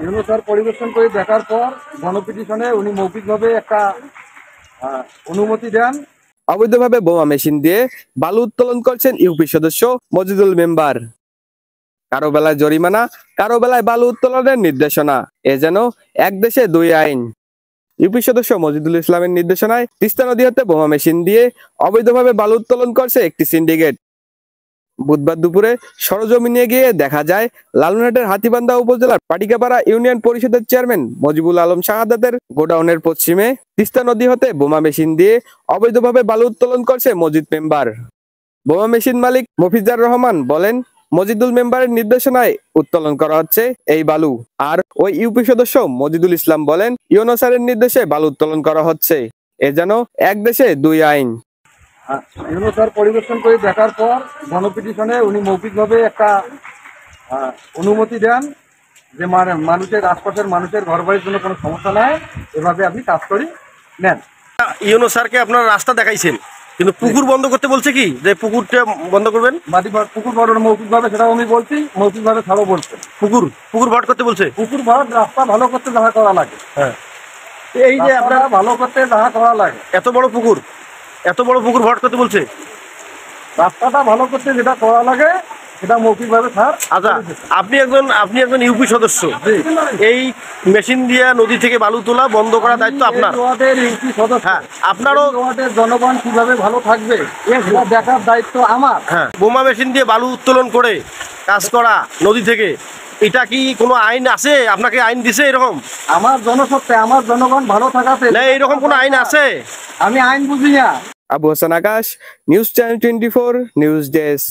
YONO sir পরিবেশন করে দেখার পর গণপিটিশনে উনি মৌখিকভাবে একটা অনুমতি দেন। অবৈধভাবে বোমা মেশিন দিয়ে বালু উত্তোলন করছেন ইউপি সদস্য মজিদুল মেম্বার। কারো বেলায় জরিমানা, কারো বেলায় বালু উত্তোলনের নির্দেশনা, এ যেন এক দেশে দুই আইন। ইউপি সদস্য মজিদুল ইসলামের নির্দেশনায় তিস্তা নদী হতে বোমা মেশিন দিয়ে অবৈধভাবে বালু উত্তোলন করছে একটি সিন্ডিকেট। বুধবার দুপুরে সরজমিনে গিয়ে দেখা যায় লালমনিরহাটের হাতীবান্ধা উপজেলার পাটিকাপাড়া ইউনিয়ন পরিষদের চেয়ারম্যান মজিবুল আলম শাহাদাতের গোডাউনের পশ্চিমে তিস্তা নদী হতে বোমা মেশিন দিয়ে অবৈধভাবে বালু উত্তোলন করছে মজিদ মেম্বার। বোমা মেশিন মালিক মফিজার রহমান বলেন, মজিদুল মেম্বারের নির্দেশনায় উত্তোলন করা হচ্ছে এই বালু। আর ওই ইউপি সদস্য মজিদুল ইসলাম বলেন, ইউনো স্যারের নির্দেশে বালু উত্তোলন করা হচ্ছে, এ যেন এক দেশে দুই আইন। ইউনো স্যার পরিবেশন করে দেখার পর গণপিটিশনে উনি মৌখিকভাবে একটা অনুমতি দেন যে মানুষের আশপাশের মানুষের ঘর বাড়ির জন্য কোনো সমস্যা নাই, এভাবে আপনি কাজ করি নেন। ইউনো স্যারকে আপনারা রাস্তা দেখাইছেন, কিন্তু পুকুর বন্ধ করতে বলছে কি যে পুকুরটা বন্ধ করবেন? পুকুর ভরাট মৌখিকভাবে সেটাও আমি বলছি, মৌখিকভাবে ছাড়ও বলছে। পুকুর ভরাট করতে বলছে। পুকুর ভরাট রাস্তা ভালো করতে যাহা করা লাগে, হ্যাঁ, এই যে আপনারা ভালো করতে যাহা করা লাগে, এত বড় পুকুর ভরাট করতে বলছে। রাস্তাটা ভালো করতে যেটা করা লাগে সেটা মৌখিকভাবে ছাড়। আচ্ছা, আপনি একজন ইউপি সদস্য, এই মেশিন দিয়ে নদী থেকে বালু তোলা বন্ধ করার দায়িত্ব আপনার। ইউপি সদস্য, হ্যাঁ, আপনারও ওয়ার্ডের জনগণ কিভাবে ভালো থাকবে সেটা দেখার দায়িত্ব আমার। হ্যাঁ, বোমা মেশিন দিয়ে বালু উত্তোলন করে কাজ করা নদী থেকে, এটা কি কোনো আইন আছে? আপনাকে আইন দিছে এরকম? আমার জনস্বার্থে, আমার জনগণ ভালো থাকাতে না, এরকম কোনো আইন আছে? আমি আইন বুঝি না। আবু হাসান আকাশ, নিউজ চ্যানেল 24, নিউজ ডেস্ক।